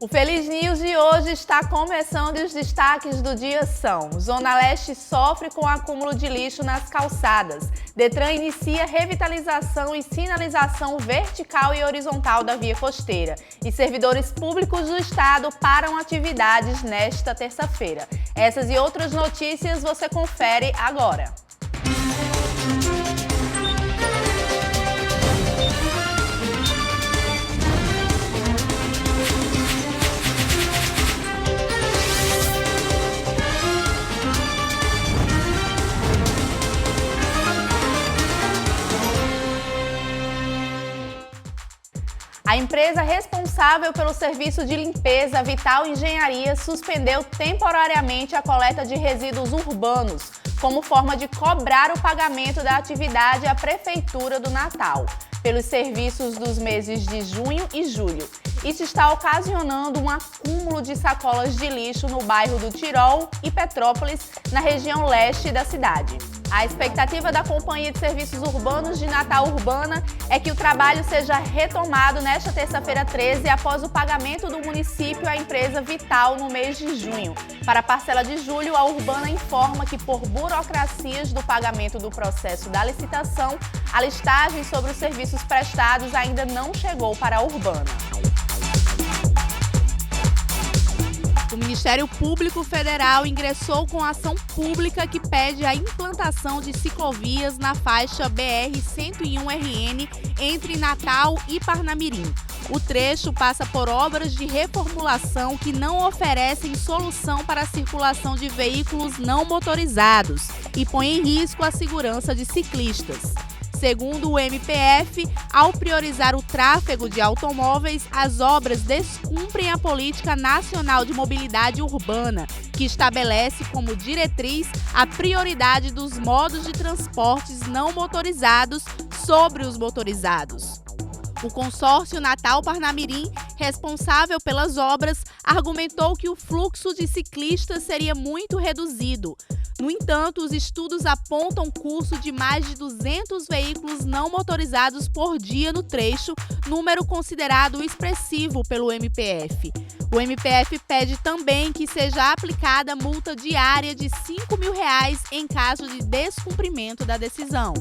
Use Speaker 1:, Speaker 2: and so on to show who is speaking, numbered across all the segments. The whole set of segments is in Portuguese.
Speaker 1: O Feliz News de hoje está começando e os destaques do dia são: Zona Leste sofre com acúmulo de lixo nas calçadas. Detran inicia revitalização e sinalização vertical e horizontal da via costeira. E servidores públicos do estado param atividades nesta terça-feira. Essas e outras notícias você confere agora. A empresa responsável pelo serviço de limpeza Vital Engenharia suspendeu temporariamente a coleta de resíduos urbanos, como forma de cobrar o pagamento da atividade à Prefeitura do Natal, pelos serviços dos meses de junho e julho. Isso está ocasionando um acúmulo de sacolas de lixo no bairro do Tirol e Petrópolis, na região leste da cidade. A expectativa da Companhia de Serviços Urbanos de Natal Urbana é que o trabalho seja retomado nesta terça-feira 13, após o pagamento do município à empresa Vital no mês de junho. Para a parcela de julho, a Urbana informa que, por burocracias do pagamento do processo da licitação, a listagem sobre os serviços prestados ainda não chegou para a Urbana. O Ministério Público Federal ingressou com ação pública que pede a implantação de ciclovias na faixa BR-101-RN entre Natal e Parnamirim. O trecho passa por obras de reformulação que não oferecem solução para a circulação de veículos não motorizados e põe em risco a segurança de ciclistas. Segundo o MPF, ao priorizar o tráfego de automóveis, as obras descumprem a Política Nacional de Mobilidade Urbana, que estabelece como diretriz a prioridade dos modos de transportes não motorizados sobre os motorizados. O consórcio Natal Parnamirim, responsável pelas obras, argumentou que o fluxo de ciclistas seria muito reduzido. No entanto, os estudos apontam curso de mais de 200 veículos não motorizados por dia no trecho, número considerado expressivo pelo MPF. O MPF pede também que seja aplicada multa diária de R$ 5.000 em caso de descumprimento da decisão.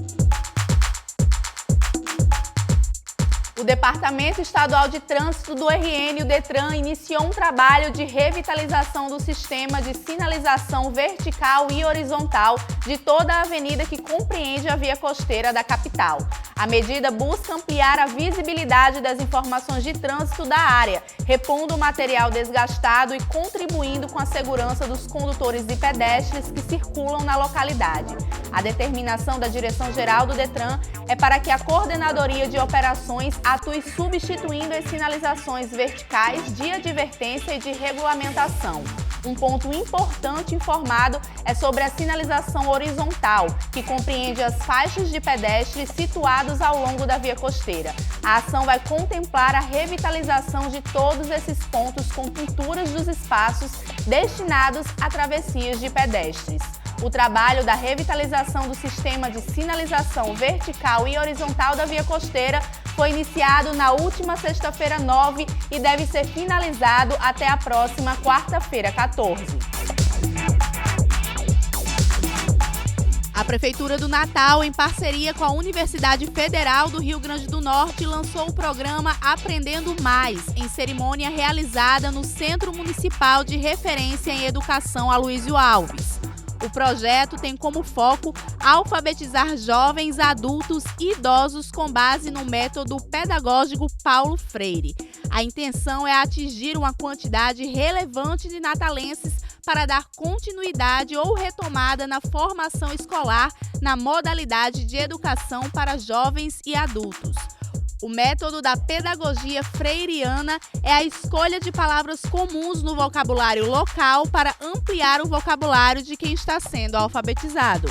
Speaker 1: O Departamento Estadual de Trânsito do RN, o Detran, iniciou um trabalho de revitalização do sistema de sinalização vertical e horizontal de toda a avenida que compreende a via costeira da capital. A medida busca ampliar a visibilidade das informações de trânsito da área, repondo o material desgastado e contribuindo com a segurança dos condutores e pedestres que circulam na localidade. A determinação da Direção-Geral do Detran é para que a Coordenadoria de Operações atue substituindo as sinalizações verticais de advertência e de regulamentação. Um ponto importante informado é sobre a sinalização horizontal, que compreende as faixas de pedestres situados ao longo da via costeira. A ação vai contemplar a revitalização de todos esses pontos com pinturas dos espaços destinados a travessias de pedestres. O trabalho da revitalização do sistema de sinalização vertical e horizontal da via costeira foi iniciado na última sexta-feira 9 e deve ser finalizado até a próxima quarta-feira 14. A Prefeitura do Natal, em parceria com a Universidade Federal do Rio Grande do Norte, lançou o programa Aprendendo Mais, em cerimônia realizada no Centro Municipal de Referência em Educação Aloysio Alves. O projeto tem como foco alfabetizar jovens, adultos e idosos com base no método pedagógico Paulo Freire. A intenção é atingir uma quantidade relevante de natalenses para dar continuidade ou retomada na formação escolar na modalidade de educação para jovens e adultos. O método da pedagogia freiriana é a escolha de palavras comuns no vocabulário local para ampliar o vocabulário de quem está sendo alfabetizado.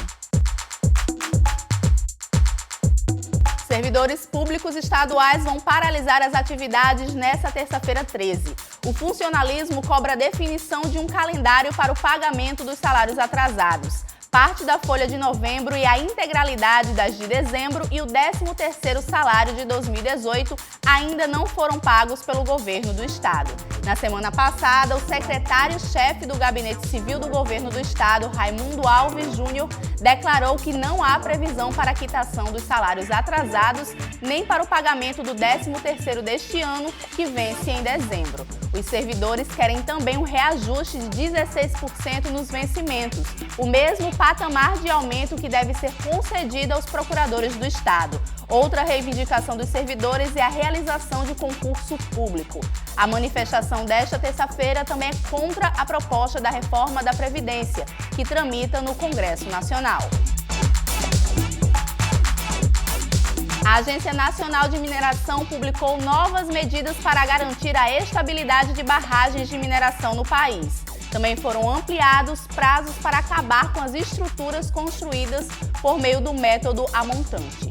Speaker 1: Servidores públicos estaduais vão paralisar as atividades nesta terça-feira 13. O funcionalismo cobra a definição de um calendário para o pagamento dos salários atrasados. parte da folha de novembro e a integralidade das de dezembro e o 13º salário de 2018 ainda não foram pagos pelo governo do estado. Na semana passada, o secretário-chefe do Gabinete Civil do Governo do Estado, Raimundo Alves Júnior, declarou que não há previsão para a quitação dos salários atrasados nem para o pagamento do 13º deste ano, que vence em dezembro. Os servidores querem também um reajuste de 16% nos vencimentos, o mesmo patamar de aumento que deve ser concedido aos procuradores do Estado. Outra reivindicação dos servidores é a realização de concurso público. A manifestação desta terça-feira também é contra a proposta da reforma da Previdência, que tramita no Congresso Nacional. A Agência Nacional de Mineração publicou novas medidas para garantir a estabilidade de barragens de mineração no país. Também foram ampliados prazos para acabar com as estruturas construídas por meio do método a montante.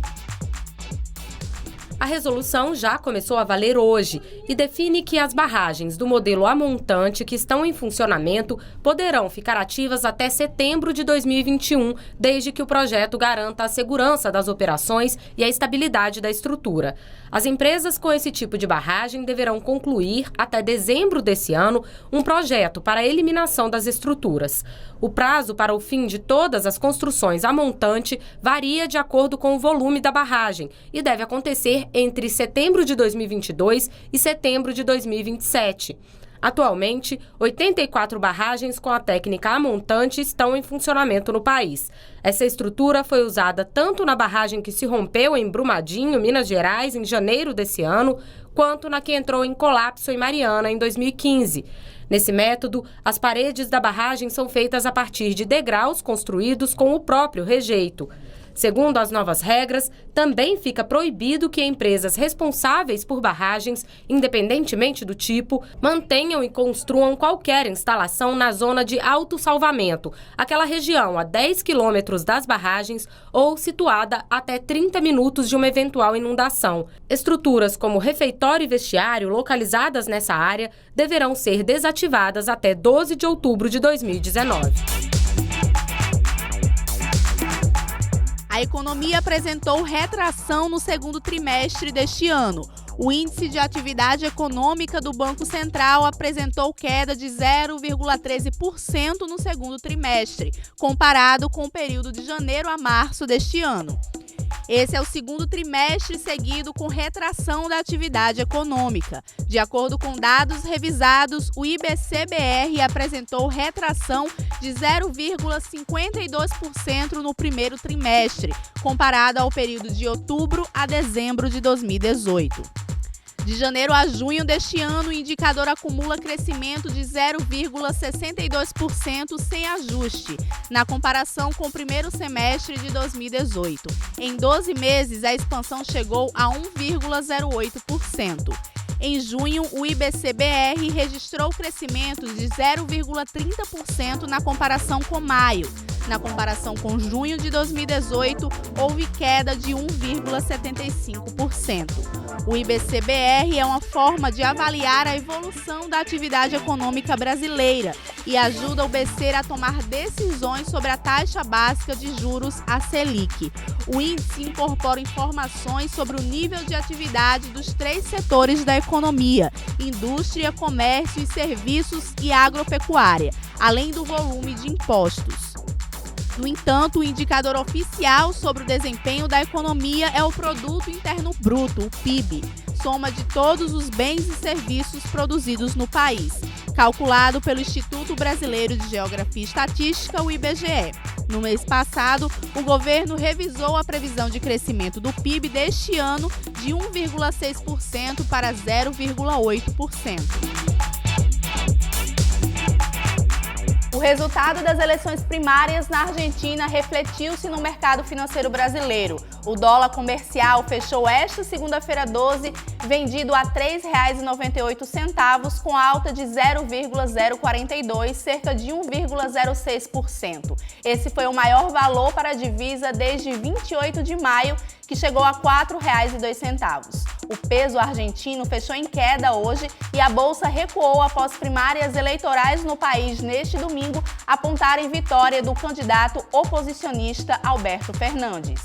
Speaker 2: A resolução já começou a valer hoje e define que as barragens do modelo a montante que estão em funcionamento poderão ficar ativas até setembro de 2021, desde que o projeto garanta a segurança das operações e a estabilidade da estrutura. As empresas com esse tipo de barragem deverão concluir, até dezembro desse ano, um projeto para a eliminação das estruturas. O prazo para o fim de todas as construções a montante varia de acordo com o volume da barragem e deve acontecer entre setembro de 2022 e setembro de 2027. Atualmente, 84 barragens com a técnica a montante estão em funcionamento no país. Essa estrutura foi usada tanto na barragem que se rompeu em Brumadinho, Minas Gerais, em janeiro desse ano, quanto na que entrou em colapso em Mariana, em 2015. Nesse método, as paredes da barragem são feitas a partir de degraus construídos com o próprio rejeito. Segundo as novas regras, também fica proibido que empresas responsáveis por barragens, independentemente do tipo, mantenham e construam qualquer instalação na zona de autossalvamento, aquela região a 10 quilômetros das barragens ou situada até 30 minutos de uma eventual inundação. Estruturas como refeitório e vestiário localizadas nessa área deverão ser desativadas até 12 de outubro de 2019.
Speaker 1: A economia apresentou retração no segundo trimestre deste ano. O Índice de Atividade Econômica do Banco Central apresentou queda de 0,13% no segundo trimestre, comparado com o período de janeiro a março deste ano. Esse é o segundo trimestre seguido com retração da atividade econômica. De acordo com dados revisados, o IBC-BR apresentou retração de 0,52% no primeiro trimestre, comparado ao período de outubro a dezembro de 2018. De janeiro a junho deste ano, o indicador acumula crescimento de 0,62% sem ajuste, na comparação com o primeiro semestre de 2018. Em 12 meses, a expansão chegou a 1,08%. Em junho, o IBC-BR registrou crescimento de 0,30% na comparação com maio. Na comparação com junho de 2018, houve queda de 1,75%. O IBC-BR é uma forma de avaliar a evolução da atividade econômica brasileira e ajuda o BC a tomar decisões sobre a taxa básica de juros, a Selic. O índice incorpora informações sobre o nível de atividade dos 3 setores da economia: indústria, comércio e serviços e agropecuária, além do volume de impostos. No entanto, o indicador oficial sobre o desempenho da economia é o Produto Interno Bruto, o PIB, soma de todos os bens e serviços produzidos no país, calculado pelo Instituto Brasileiro de Geografia e Estatística, o IBGE. No mês passado, o governo revisou a previsão de crescimento do PIB deste ano de 1,6% para 0,8%. O resultado das eleições primárias na Argentina refletiu-se no mercado financeiro brasileiro. O dólar comercial fechou esta segunda-feira 12, vendido a R$ 3,98, com alta de 0,042, cerca de 1,06%. Esse foi o maior valor para a divisa desde 28 de maio, que chegou a R$ 4,02. O peso argentino fechou em queda hoje e a bolsa recuou após primárias eleitorais no país neste domingo apontarem vitória do candidato oposicionista Alberto Fernandes.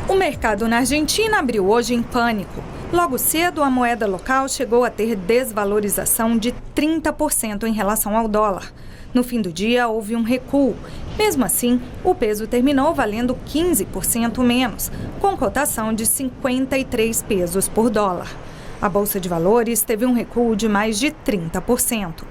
Speaker 3: O mercado na Argentina abriu hoje em pânico. Logo cedo, a moeda local chegou a ter desvalorização de 30% em relação ao dólar. No fim do dia, houve um recuo. Mesmo assim, o peso terminou valendo 15% menos, com cotação de 53 pesos por dólar. A Bolsa de Valores teve um recuo de mais de 30%.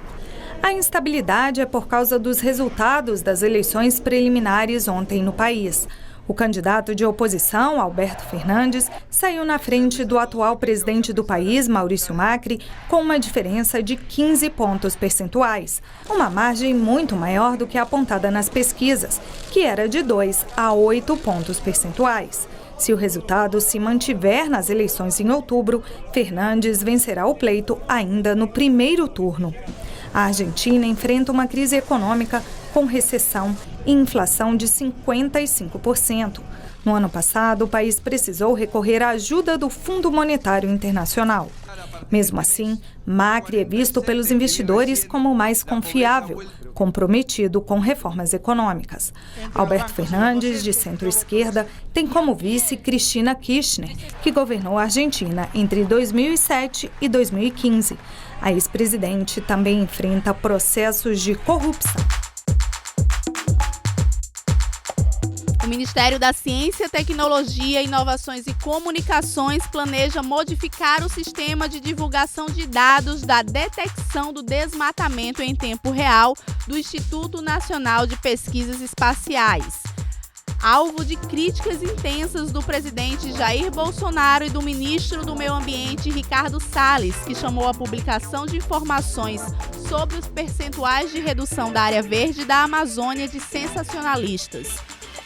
Speaker 3: A instabilidade é por causa dos resultados das eleições preliminares ontem no país. O candidato de oposição, Alberto Fernandes, saiu na frente do atual presidente do país, Maurício Macri, com uma diferença de 15 pontos percentuais, uma margem muito maior do que a apontada nas pesquisas, que era de 2 a 8 pontos percentuais. Se o resultado se mantiver nas eleições em outubro, Fernandes vencerá o pleito ainda no primeiro turno. A Argentina enfrenta uma crise econômica com recessão e inflação de 55%. No ano passado, o país precisou recorrer à ajuda do Fundo Monetário Internacional. Mesmo assim, Macri é visto pelos investidores como o mais confiável, comprometido com reformas econômicas. Alberto Fernandes, de centro-esquerda, tem como vice Cristina Kirchner, que governou a Argentina entre 2007 e 2015. A ex-presidente também enfrenta processos de corrupção.
Speaker 1: O Ministério da Ciência, Tecnologia, Inovações e Comunicações planeja modificar o sistema de divulgação de dados da detecção do desmatamento em tempo real do Instituto Nacional de Pesquisas Espaciais. Alvo de críticas intensas do presidente Jair Bolsonaro e do ministro do Meio Ambiente, Ricardo Salles, que chamou a publicação de informações sobre os percentuais de redução da área verde da Amazônia de sensacionalistas.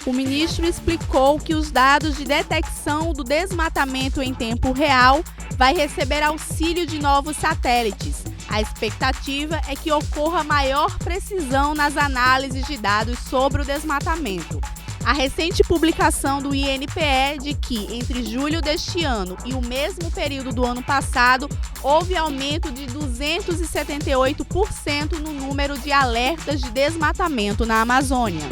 Speaker 1: O ministro explicou que os dados de detecção do desmatamento em tempo real vai receber auxílio de novos satélites. A expectativa é que ocorra maior precisão nas análises de dados sobre o desmatamento. A recente publicação do INPE de que, entre julho deste ano e o mesmo período do ano passado, houve aumento de 278% no número de alertas de desmatamento na Amazônia.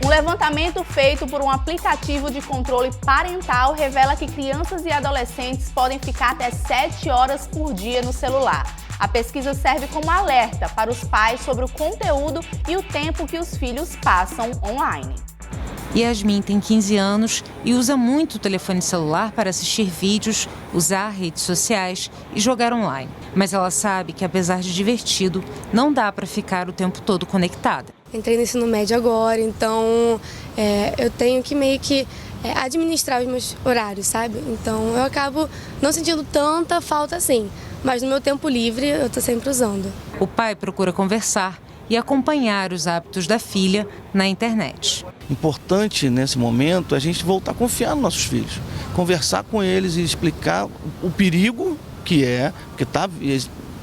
Speaker 1: Um levantamento feito por um aplicativo de controle parental revela que crianças e adolescentes podem ficar até 7 horas por dia no celular. A pesquisa serve como alerta para os pais sobre o conteúdo e o tempo que os filhos passam online.
Speaker 4: Yasmin tem 15 anos e usa muito o telefone celular para assistir vídeos, usar redes sociais e jogar online. Mas ela sabe que, apesar de divertido, não dá para ficar o tempo todo conectada.
Speaker 5: Entrei no ensino médio agora, então eu tenho que meio que administrar os meus horários, sabe? Então eu acabo não sentindo tanta falta assim, mas no meu tempo livre eu estou sempre usando.
Speaker 4: O pai procura conversar e acompanhar os hábitos da filha na internet.
Speaker 6: Importante nesse momento a gente voltar a confiar nos nossos filhos, conversar com eles e explicar o perigo que é, porque está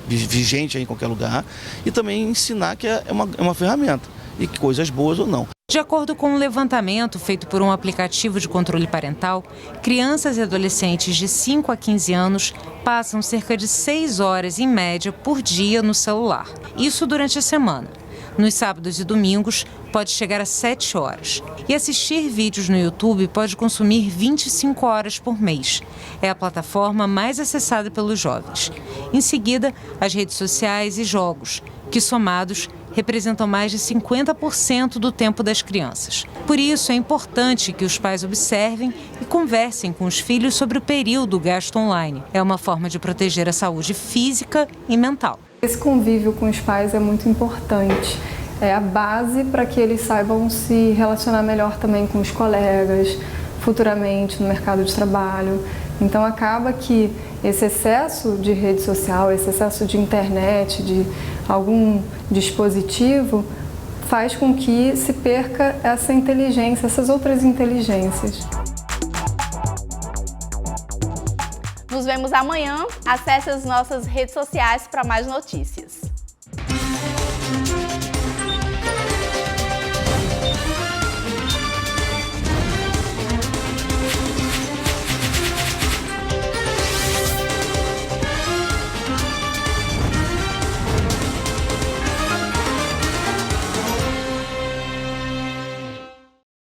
Speaker 6: vigente aí em qualquer lugar, e também ensinar que é uma ferramenta e que coisas boas ou não.
Speaker 4: De acordo com um levantamento feito por um aplicativo de controle parental, crianças e adolescentes de 5 a 15 anos passam cerca de 6 horas em média por dia no celular. Isso durante a semana. Nos sábados e domingos, pode chegar a 7 horas. E assistir vídeos no YouTube pode consumir 25 horas por mês. É a plataforma mais acessada pelos jovens. Em seguida, as redes sociais e jogos, que somados representam mais de 50% do tempo das crianças. Por isso, é importante que os pais observem e conversem com os filhos sobre o período gasto online. É uma forma de proteger a saúde física e mental.
Speaker 7: Esse convívio com os pais é muito importante. É a base para que eles saibam se relacionar melhor também com os colegas, futuramente no mercado de trabalho. Então acaba que esse excesso de rede social, esse excesso de internet, de algum dispositivo, faz com que se perca essa inteligência, essas outras inteligências.
Speaker 1: Nos vemos amanhã. Acesse as nossas redes sociais para mais notícias.